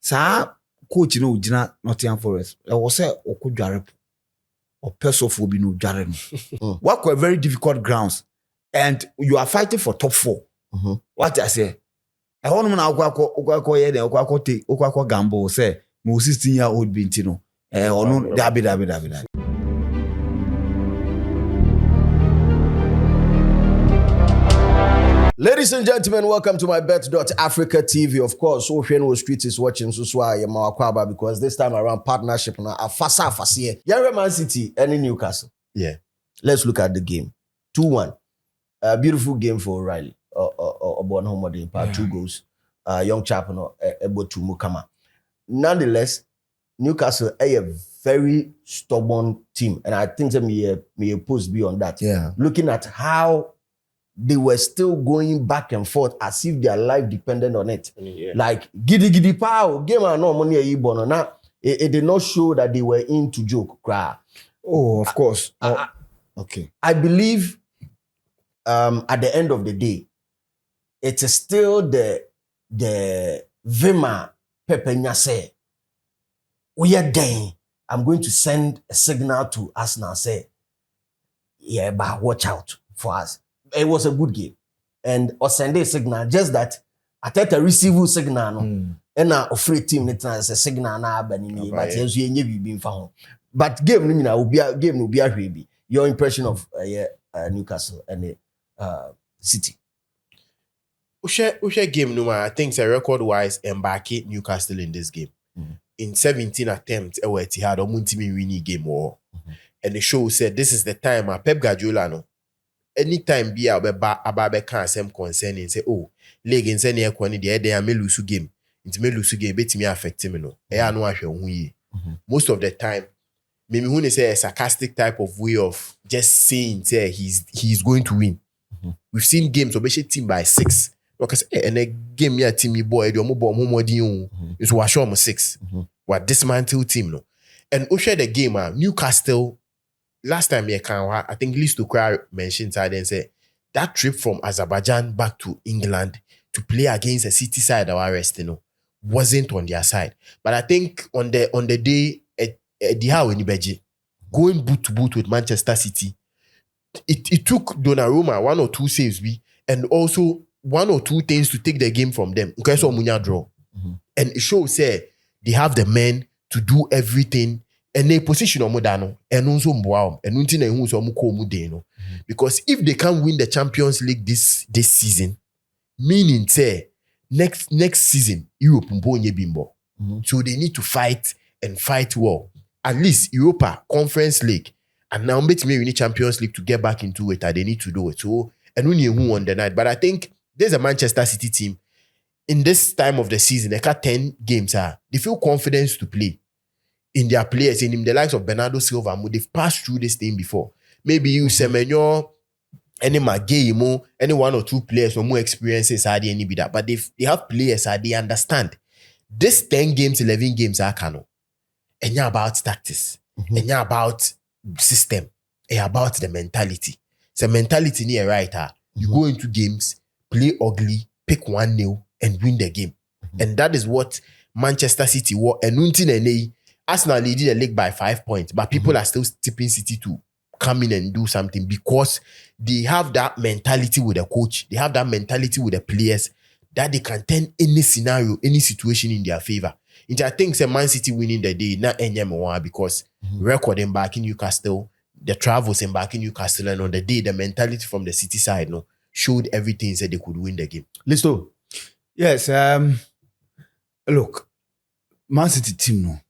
Sa coach no ujina Nottingham Forest. I was say okudware or person for be no dware no. Work were very difficult grounds and you are fighting for top 4. What I say? I want na okwa ye dey okwa gamble say my 16-year-old binti no. Onu dabi. Ladies and gentlemen, welcome to MYBET.AFRICA TV. Of course, Ocean Street is watching Suswa Yamawakwaba because this time around partnership na afasa here. Man City and Newcastle. Yeah. Let's look at the game. 2-1. A beautiful game for O'Reilly. Obon Homode, 2 goals. Young chap no able to Mukama. Nonetheless, Newcastle a very stubborn team, and I think that may post be on that. Yeah. Looking at how they were still going back and forth as if their life depended on it. Yeah. Like giddy pow game and no money a now. It did not show that they were into joke. Oh, of course. Okay. I believe at the end of the day, it is still the Vima Pepenya say, we are dying. I'm going to send a signal to Arsenal say, yeah, but watch out for us. It was a good game. And or send a signal, just that I take a receive signal no. And now afraid team it a signal na abani but yes you ain't been found. But game will be a baby. Your impression of Newcastle and City. Ushe game no man. I think it's a record wise embark Newcastle in this game. In 17 attempts, he had a winning game war. And the show said this is the time Pep Guardiola no. Anytime be about can same concern and say, oh, leg in send here kwani they may lose game. It may lose game, bet me affect me no. Most of the time, maybe when say a sarcastic type of way of just saying say he's going to win. We've seen games of a team by 6. Because and a game me a team boy, the more is was show 6. What dismantle team no. And Ushe the game Newcastle. Last time I think Liz Tukra mentioned side and said that trip from Azerbaijan back to England to play against a City side our rest, wasn't on their side. But I think on the day going boot to boot with Manchester City, it took Donnarumma 1 or 2 saves and also 1 or 2 things to take the game from them. Okay, so Munya draw. And it shows they have the men to do everything. And they position on Modano and also Mboao and Untina who's on Mudeno. Because if they can't win the Champions League this season, meaning say next season Europe mbonye bimbo. So they need to fight and fight well. At least Europa Conference League and now maybe we need Champions League to get back into it. They need to do it. So and we who on the night. But I think there's a Manchester City team in this time of the season. They got 10 games. They feel confidence to play. In their players, in the likes of Bernardo Silva, they've passed through this thing before. Maybe you Semenyo, any Magemo, any 1 or 2 players with more experiences are any be that. But they have players they understand. This 10 games, 11 games are canon. And you're about tactics. And you're about system. And about the mentality. So mentality near right. You go into games, play ugly, pick 1-0 and win the game. And that is what Manchester City were. And Untin Arsenal leading the league by 5 points, but people are still tipping City to come in and do something because they have that mentality with the coach. They have that mentality with the players that they can turn any scenario, any situation in their favor. And I think Man City winning the day, not MYBET because record embarking Newcastle, the travels embarking Newcastle, and on the day, the mentality from the City side showed everything said they could win the game. Listo. Yes, look, Man City team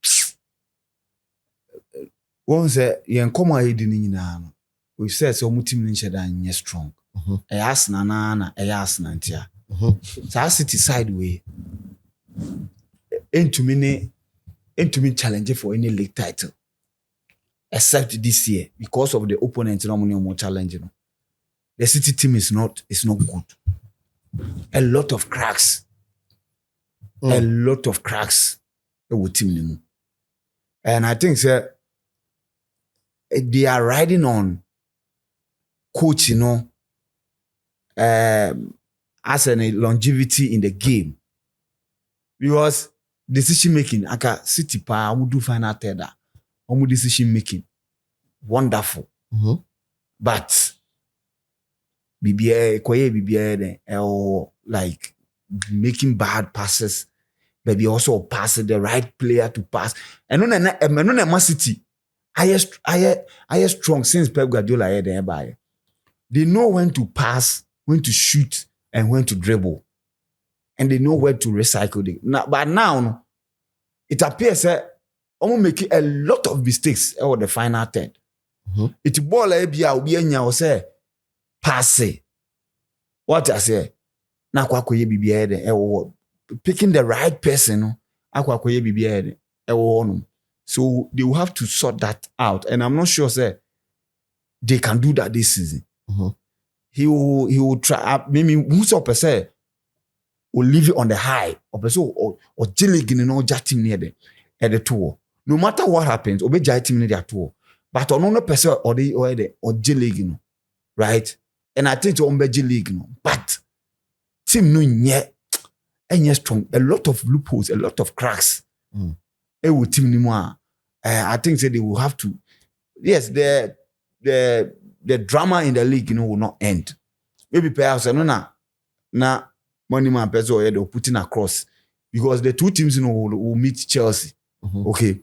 One say yen come ahead in no. We said so team in strong. Arsenal na Arsenal ntia. So City side way into me challenge for any league title. Except this year because of the opponent more challenging. The City team is not good. A lot of cracks. A lot of cracks with team. And I think they are riding on coach, as a longevity in the game. Because decision making, aka City pa, we do final third. Decision making, wonderful. But BBA, like making bad passes, but also passing the right player to pass. And no City, I strong since Pep Guardiola here there by. They know when to pass, when to shoot, and when to dribble, and they know where to recycle it. But now, it appears that I'm making a lot of mistakes over the final third. It's ball be say pass it. What I say? Na kwa BBA picking the right person. Akwa BBA so they will have to sort that out, and I'm not sure say they can do that this season. He will try. Maybe who's up say will leave it on the high or jilligin and all team near the tour. No matter what happens, obey team near the tour. But on no person or jilligin, right? And I think to jilligin, but team no yet and yes strong. A lot of loopholes, a lot of cracks. It will team anymore. I think that they will have to. Yes, the drama in the league, will not end. Maybe perhaps na money man person they'll put in across because the two teams will meet Chelsea. Okay,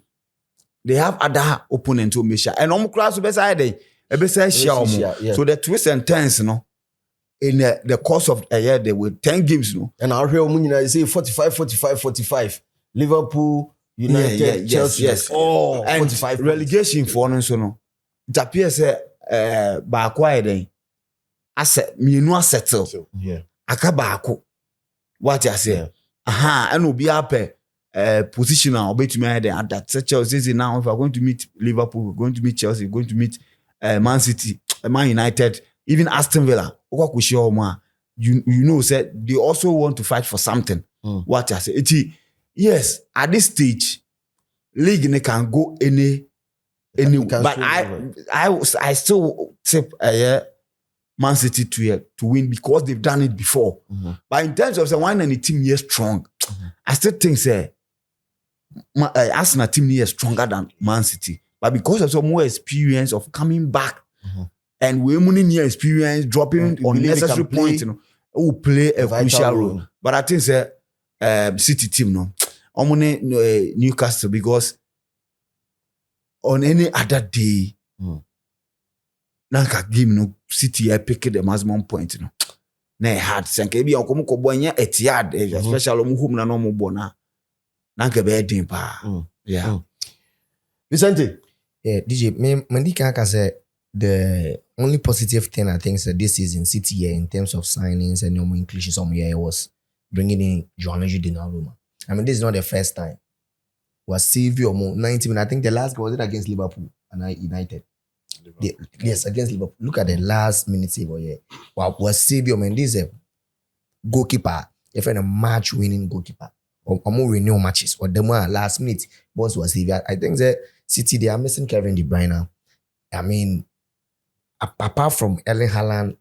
they have other opponents who may share and class beside share. So the twists and turns, in the course of a year, they will 10 games, And our real money say 45. Liverpool, United, Chelsea. Yes. Oh, and 45 relegation for no. It appears ba acquire then. Asset me settle. Yeah. Aka baako. What I say? And will be up position now between there and that Chelsea now if we're going to meet Liverpool, we're going to meet Chelsea, we're going to meet Man City, Man United, even Aston Villa. You know said they also want to fight for something. What I say? Yes, at this stage, league can go any but I still say Man City to win because they've done it before. But in terms of the one and the team here strong, I still think Arsenal team here stronger than Man City. But because of some more experience of coming back and we're near experience dropping unnecessary points, will play a crucial role. But I think City team Newcastle because on any other day, Nanka game City I pick the maximum point. Na hard senke bi onkomo ko bonya Etihad especially home na no mo bona. Nanka be din pa. Yeah. Vicente. Yeah, DJ, Mandika say the only positive thing I think is this season City here in terms of signings and normal inclusions was bringing in Gianluigi Donnarumma. I mean, this is not the first time. Was Silvio 90 minutes. I think the last goal was it against Liverpool and United. Yes, against Liverpool. Look at the last minute save. Wow, was Silvio Mendes a goalkeeper? If a match-winning goalkeeper or more renew matches or the more last minute boss was Silvio. I think that City they are missing Kevin De Bruyne. I mean, apart from Erling Haaland,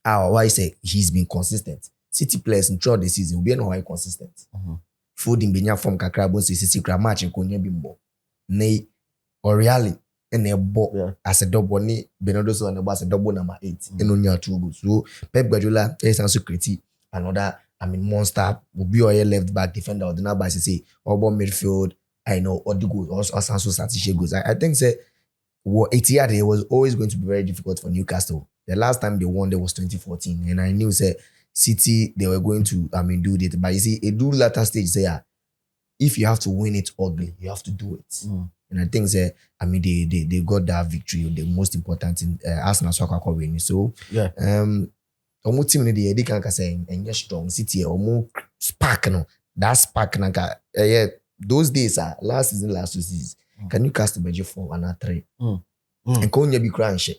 why I say he's been consistent. City players throughout the season will be no consistent. Fooding benya from kakra bon sisi kra match nkonya bimbo nei Oriali ene bo as a double ni Bernardo so na as a double number 8 enonya 2 goals. So Pep Guardiola is also create another monster will be your left back defender or the number say or midfield I know or the goals also strategic goals. I think say Etihad it was always going to be very difficult for Newcastle. The last time they won there was 2014 and I knew say City, they were going to, do it. But you see, a do later stage say, if you have to win it ugly, you have to do it. And I think they got that victory. The most important in Arsenal soccer winning. So yeah, almost team they can say and get strong City almost spark that spark those days are last season, last 2 seasons. Can you cast the budget for another 3? And can you be crunch?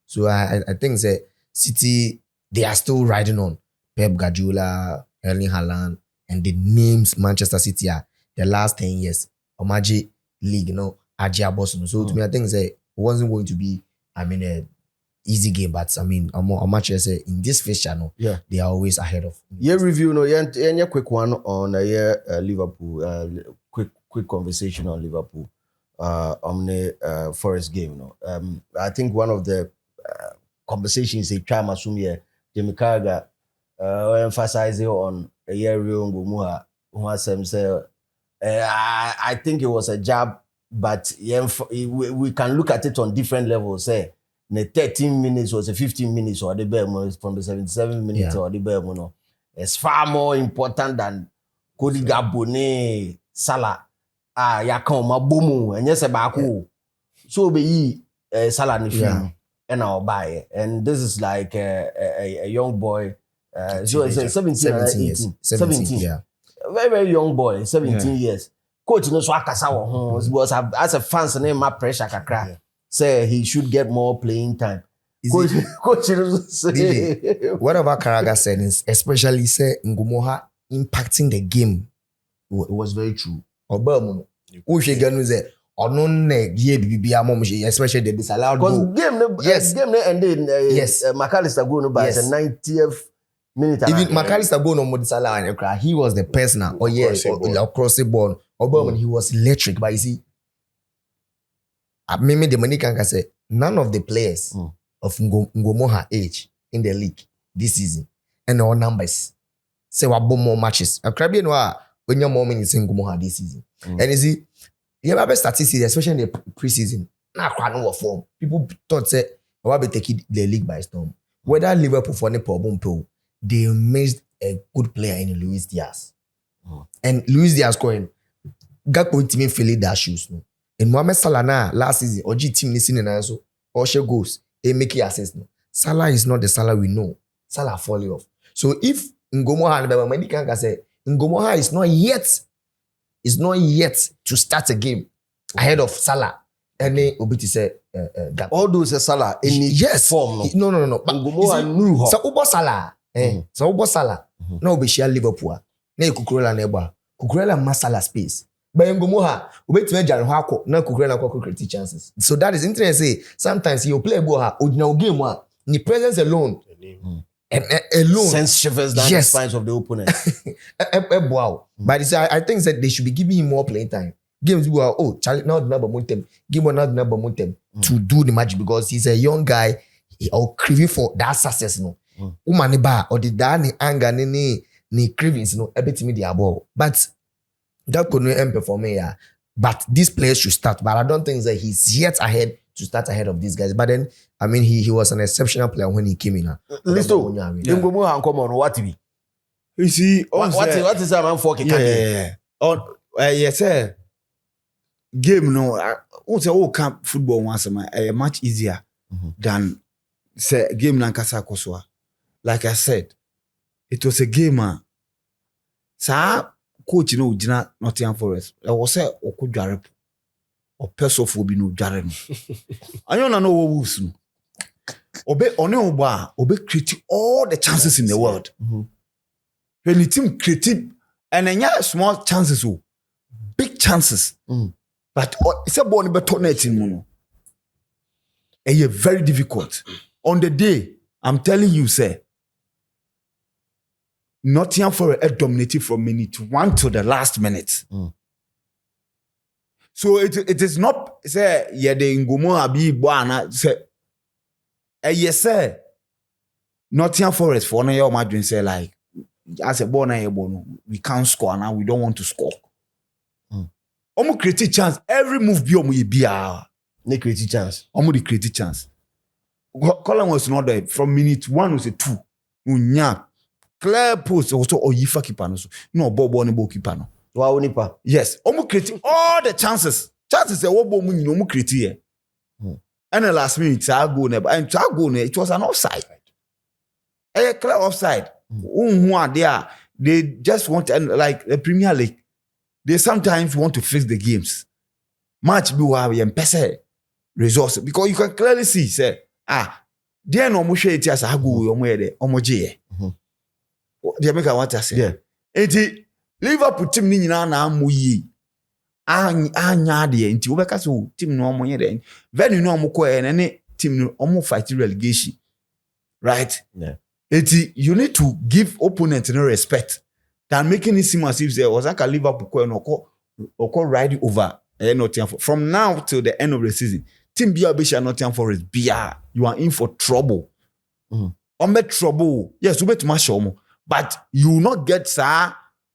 So I think that City they are still riding on Pep Guardiola, Erling Haaland, and the names Manchester City are the last 10 years. Omaji League, Ajia Boston. So to me, I think that it wasn't going to be, easy game, but I mean, I'm much as in this fixture, no, they are always ahead of. Yeah, review no, yeah, quick one on Liverpool. Quick conversation on Liverpool. On the Forest game, no. I think one of the conversations they try to assume here, Jamie Carragher emphasizing on a year real Ngumoha, who has some say. I think it was a jab, but we can look at it on different levels. Say, the 13 minutes was a 15 minutes or the bear from the 77 minutes or the bear. It's far more important than Cody Gabone, Salah. Yakon mabomu and yes about so be Salah and I'll buy it. And this is like a young boy. So it's 17, yeah. Very, very young boy, 17 years. Coach knows what was as a fans name my pressure kakra. Say he should get more playing time. Coach say whatever Carragher said, especially say Ngumoha impacting the game. It was very true. Obama, who she gonna say? Especially the disallowed goal. Because game ended. McAllister go no by the 90th minute. Even McAllister go no more disallowed. He was the person. Across the ball. Obama, he was electric. But you see, maybe the money can say none of the players of Ngumoha age in the league this season and our numbers say we have more matches. A Caribbean when you're more minutes in Ngumoha this season. And you see, you have a statistics, especially in the preseason. Now, form. People thought say we be taking the league by storm. Whether Liverpool for the problem, they missed a good player in Luis Diaz. And Luis Diaz going, Gakpo team filling their shoes. No? And Mohamed Salah last season, OG team listening and so or she goes, they make it assist. No? Salah is not the Salah we know. Salah falling off. So if Ngumoha and can say Ngumoha is not yet to start a game ahead of Salah. And then Obiti said, all those Salah in form. No. Ngumoha knew her. So Ubo Salah. So Ubo Salah. No, be share Liverpool. Ne Kukurela neba. Kukurela masala space. But Ngumoha, Obiti Mejan Hako, no Kukurela create chances. So that is interesting. Say, sometimes you play Boha, original game one. The presence alone. And alone sends shivers down the spines of the opponent. Wow. But I think that they should be giving him more playing time. Games will Charlie now number montem. Give him another number montem to do the match because he's a young guy. He craving for that success. No, Umaniba or the Dani anger ni cravings. No, everything me the above. But that could not perform here. But this player should start. But I don't think that he's yet ahead to start ahead of these guys. But then, I mean, he was an exceptional player when he came in. Listen, Ngumoha and come on, what TV? You see, what is that man for? Yeah. Yes, sir. Game no. Also, camp football once a much easier than say game nankasa koswa. Like I said, it was a game. Sa coach no ujina Nottingham Forest. I was say okudware or person be no jare no. Ayo na no wolves no. Obe create all the chances in the world. When the team created and then small chances, big chances. But it's a born better net in mono. And you're very difficult. On the day, I'm telling you, sir, Nottingham Forest dominated from minute 1 to the last minute. So it is not say the Ngumoha be buana say yes sir. Nottingham Forest for no Madrid say like as a born we can't score now, we don't want to score. Omo create chance every move be omo bia. Ne create chance. Omo the create chance. Colin was not there from minute 1 was a 2. Unya clear post also uefa keeper no so. No ball keeper no. Wow, nipa. Yes, omo creating all the chances. Chances what ball mu no create here. And the last minute it was an offside. A clear offside. Who are there? They just want like the Premier League. They sometimes want to fix the games. Match be where we pese resource because you can clearly see say there no mo share it as a go omo here omo je. They make I want to say. Yeah. Enti Liverpool team ni nyina na amoyi. Anya de enti wo beka so team no omo here den. Venue no omo ko e ne team no almost fighting relegation, right? Yeah. You need to give opponent no respect than making it seem as if there was like a Liverpool or riding over Nottingham Forest. From now till the end of the season, team be a Nottingham Forest, you are in for trouble. Trouble. Yes, you bet much but you will not get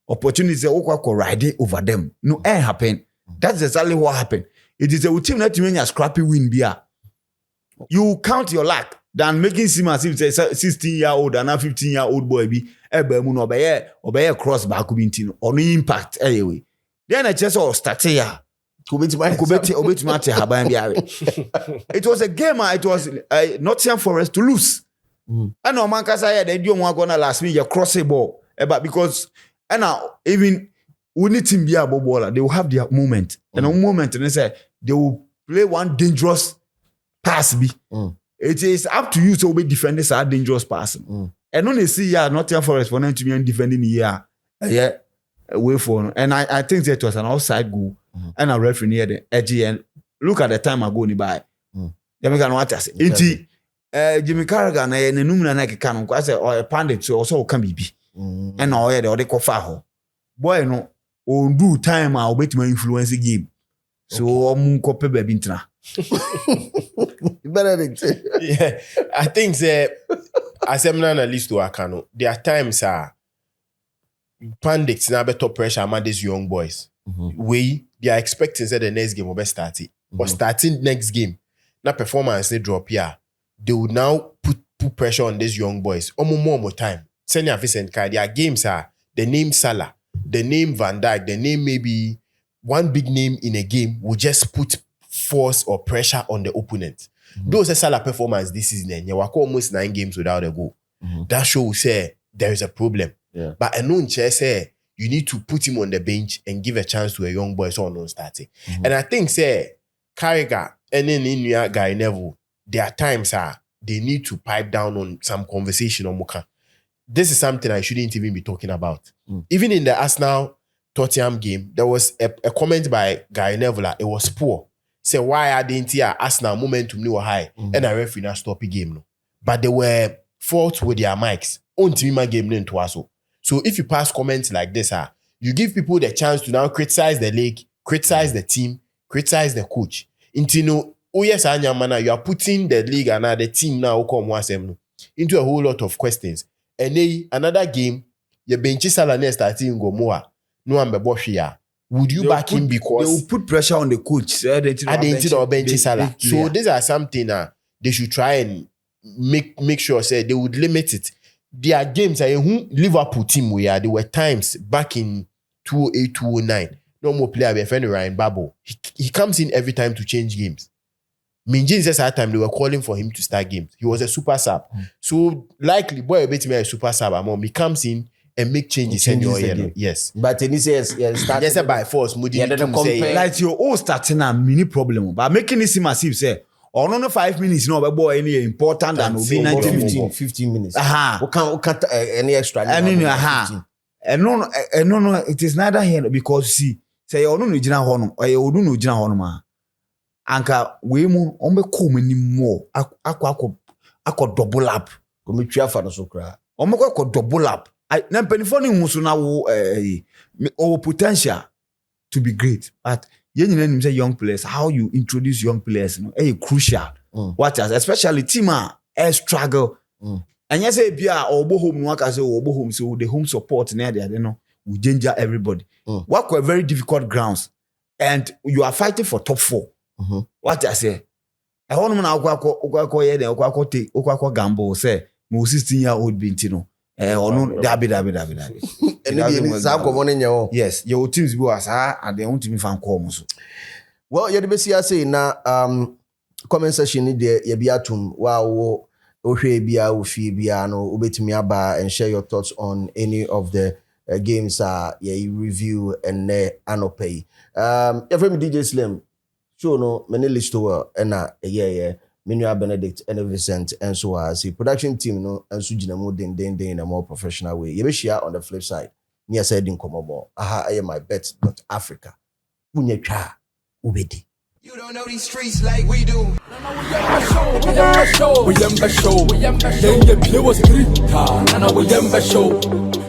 opportunity to ride over them. No, ain't happen. That's exactly what happened. It is a team that you mean a scrappy win beer. You count your luck than making seem as if it's a 16-year-old and a 15-year-old boy be obey cross back or no impact anyway. Then I just start here. It was a game. It was Nottingham Forest to lose. And no man can say they don't want to last me. You cross a ball, but because and now even we need to be a baller, they will have their moment. And a moment, and they say they will play one dangerous pass. It is up to you to be defending a dangerous pass. And when they see Nottingham Forest for them to be defending here, away for, and I think that was an outside goal, and a referee near the edge. And look at the time I go by. They make an what I say. Jimmy Carragher na ye nenum na ke kan kwa say o pandit so also can be and na o ye de ko fa ho boy no o do time a obetima influence game so omu ko pe ba bi ntina Benedict. Yeah, I think as I'm not analyst to Akano, there are times pandits now better pressure among these young boys. They are expecting that the next game will be started. But starting next game, na performance they drop here. They would now put pressure on these young boys. More time. Senior Vincent Kai, their games are the name Salah, the name Van Dijk, the name maybe one big name in a game will just put force or pressure on the opponent. Those are Salah performance this season. You walk almost 9 games without a goal. That shows there is a problem. Yeah. But a known chair say you need to put him on the bench and give a chance to a young boy so non starting. And I think carragher and then in your guy Neville. There are times they need to pipe down on some conversation on Muka. This is something I shouldn't even be talking about. Even in the Arsenal Tottenham game, there was a comment by Guy Neville. It was poor. Say why are they Arsenal momentum new high and a referee not stop the game no. But they were fault with their mics. On team game no to us. So if you pass comments like this, you give people the chance to now criticize the league, criticize the team, criticize the coach. Yes, you are putting the league and the team now into a whole lot of questions. And then another game, you bench Salah starting Ngumoha. No one be would you back him because they will put pressure on the coach? Bench Salah. So these are something they should try and make sure they would limit it. Their games Liverpool team they were times back in 2008, 2009. No more player be friend Ryan Babel. He comes in every time to change games. Minjin says at time they were calling for him to start games. He was a super sub. So likely boy a bit me a super sub. He comes in and make changes in your year. Yes. But he says yes, by force. Like your all starting a mini problem. But making it seem as if say or no 5 minutes no boy any important than will be 90 minutes. 15 minutes. We can't any extra. And no, it is neither here because see say you no jina hono or you do no jina hono ma. Anka we mu ombe come ni more akọ double up come twa fa no so kra ombe akọ double up na penifo ni musu na wo potential to be great but you need say young players how you introduce young players crucial watch us especially team struggle and you say bia obo home no aka say obo home so the home support na there we danger everybody work with very difficult grounds and you are fighting for top 4. What I say? I want to know gamble say, my 16-year-old bintino. Or no, dabi. Yes, your teams go as and they want to be fan calls. Well, you the say na comment section in there, Yabiatum, wow, Bia, Ufi Biano, Ubetimi Aba, and share your thoughts on any of the games you review and anopay. Every DJ Slim. So no, many list to Minua Benedict and Vincent and so as the production team and Sujina more in a more professional way. You be share on the flip side. Near said in Komobo. I am my bet.Africa. Unya cha ubedi. You don't know these streets like we do. We am show. Yeah, yeah, was great. Nana we am show.